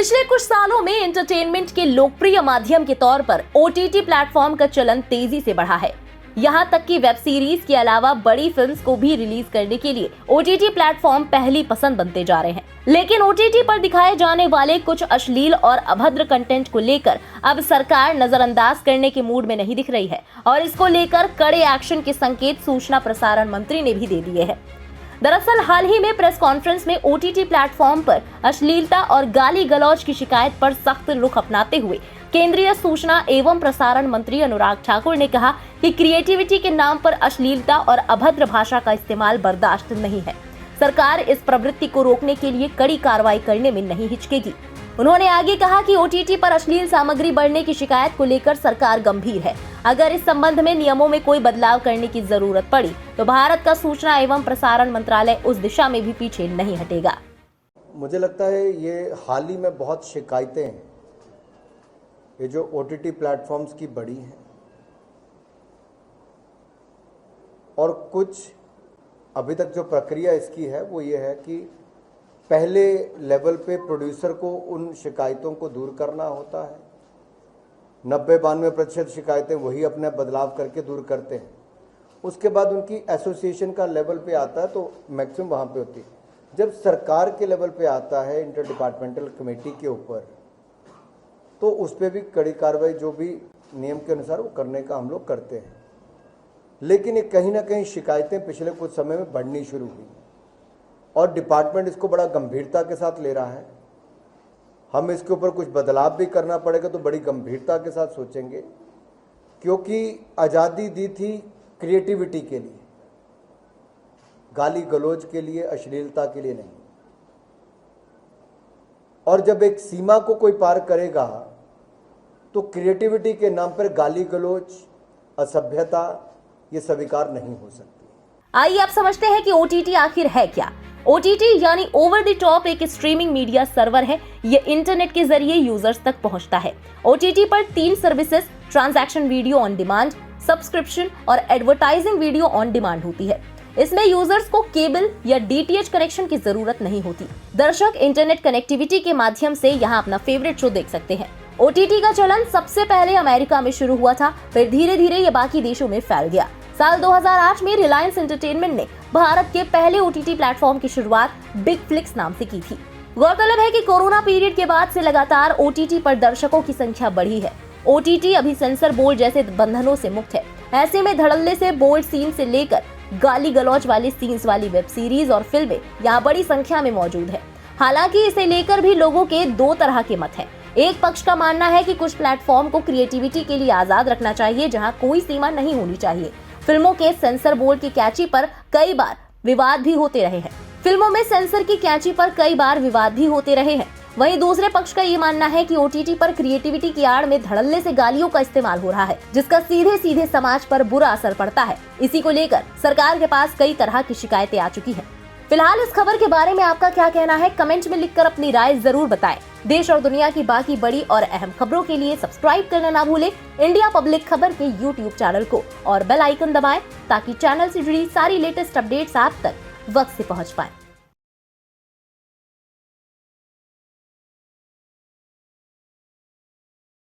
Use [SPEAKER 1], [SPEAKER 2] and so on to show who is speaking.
[SPEAKER 1] पिछले कुछ सालों में एंटरटेनमेंट के लोकप्रिय माध्यम के तौर पर ओटीटी प्लेटफॉर्म का चलन तेजी से बढ़ा है। यहाँ तक कि वेब सीरीज के अलावा बड़ी फिल्म्स को भी रिलीज करने के लिए ओटीटी प्लेटफॉर्म पहली पसंद बनते जा रहे हैं। लेकिन ओटीटी पर दिखाए जाने वाले कुछ अश्लील और अभद्र कंटेंट को लेकर अब सरकार नजरअंदाज करने के मूड में नहीं दिख रही है और इसको लेकर कड़े एक्शन के संकेत सूचना प्रसारण मंत्री ने भी दे दिए हैं। दरअसल हाल ही में प्रेस कॉन्फ्रेंस में ओटीटी प्लेटफॉर्म पर अश्लीलता और गाली गलौज की शिकायत पर सख्त रुख अपनाते हुए केंद्रीय सूचना एवं प्रसारण मंत्री अनुराग ठाकुर ने कहा कि क्रिएटिविटी के नाम पर अश्लीलता और अभद्र भाषा का इस्तेमाल बर्दाश्त नहीं है। सरकार इस प्रवृत्ति को रोकने के लिए कड़ी कार्रवाई करने में नहीं हिचकेगी। उन्होंने आगे कहा कि ओटीटी पर अश्लील सामग्री बढ़ने की शिकायत को लेकर सरकार गंभीर है। अगर इस संबंध में नियमों में कोई बदलाव करने की जरूरत पड़ी तो भारत का सूचना एवं प्रसारण मंत्रालय उस दिशा में भी पीछे नहीं हटेगा।
[SPEAKER 2] मुझे लगता है ये हाल ही में बहुत शिकायतें हैं ये जो ओटीटी प्लेटफॉर्म्स की बढ़ी हैं और कुछ अभी तक जो प्रक्रिया इसकी है वो ये है कि पहले लेवल पे प्रोड्यूसर को उन शिकायतों को दूर करना होता है। 90-92% शिकायतें वही अपने बदलाव करके दूर करते हैं। उसके बाद उनकी एसोसिएशन का लेवल पे आता है तो मैक्सिमम वहाँ पे होती है। जब सरकार के लेवल पे आता है इंटर डिपार्टमेंटल कमेटी के ऊपर तो उस पर भी कड़ी कार्रवाई जो भी नियम के अनुसार वो करने का हम लोग करते हैं। लेकिन ये कहीं ना कहीं शिकायतें पिछले कुछ समय में बढ़नी शुरू हुई और डिपार्टमेंट इसको बड़ा गंभीरता के साथ ले रहा है। हम इसके ऊपर कुछ बदलाव भी करना पड़ेगा तो बड़ी गंभीरता के साथ सोचेंगे, क्योंकि आज़ादी दी थी क्रिएटिविटी के लिए, गाली गलौज के लिए, अश्लीलता के लिए नहीं। और जब एक सीमा को कोई पार करेगा तो क्रिएटिविटी के नाम पर गाली गलौज, असभ्यता ये स्वीकार नहीं हो सकती।
[SPEAKER 1] आइए आप समझते हैं कि ओटीटी आखिर है क्या। ओटीटी यानी ओवर द टॉप एक स्ट्रीमिंग मीडिया सर्वर है। ये इंटरनेट के जरिए यूजर्स तक पहुंचता है। ओटीटी पर 3 services transaction video on demand, subscription और एडवर्टाइजिंग वीडियो ऑन डिमांड होती है। इसमें यूजर्स को केबल या डीटीएच कनेक्शन की जरूरत नहीं होती। दर्शक इंटरनेट कनेक्टिविटी के माध्यम से यहाँ अपना फेवरेट शो देख सकते हैं। ओटीटी का चलन सबसे पहले अमेरिका में शुरू हुआ था, फिर धीरे धीरे ये बाकी देशों में फैल गया। साल 2008 में रिलायंस एंटरटेनमेंट ने भारत के पहले ओटीटी प्लेटफॉर्म की शुरुआत बिग फ्लिक्स नाम से की थी। गौरतलब है कि कोरोना पीरियड के बाद से लगातार ओटीटी पर दर्शकों की संख्या बढ़ी है। ओटीटी अभी सेंसर बोर्ड जैसे बंधनों से मुक्त है। ऐसे में धड़ल्ले से बोल्ड सीन से लेकर गाली गलौज वाले सीन्स वाली वेब सीरीज और फिल्में यहाँ बड़ी संख्या में मौजूद है। हालांकि इसे लेकर भी लोगों के 2 तरह के मत हैं। एक पक्ष का मानना है कि कुछ प्लेटफॉर्म को क्रिएटिविटी के लिए आजाद रखना चाहिए, जहां कोई सीमा नहीं होनी चाहिए। फिल्मों के सेंसर बोर्ड की कैची पर कई बार विवाद भी होते रहे हैं। वहीं दूसरे पक्ष का ये मानना है कि ओटीटी पर क्रिएटिविटी की आड़ में धड़ल्ले से गालियों का इस्तेमाल हो रहा है, जिसका सीधे सीधे समाज पर बुरा असर पड़ता है। इसी को लेकर सरकार के पास कई तरह की शिकायतें आ चुकी हैं। फिलहाल इस खबर के बारे में आपका क्या कहना है, कमेंट में लिखकर अपनी राय जरूर बताएं। देश और दुनिया की बाकी बड़ी और अहम खबरों के लिए सब्सक्राइब करना ना भूलें इंडिया पब्लिक खबर के यूट्यूब चैनल को और बेल आइकन दबाएं ताकि चैनल से जुड़ी सारी लेटेस्ट अपडेट्स आप तक वक्त से पहुंच पाएं।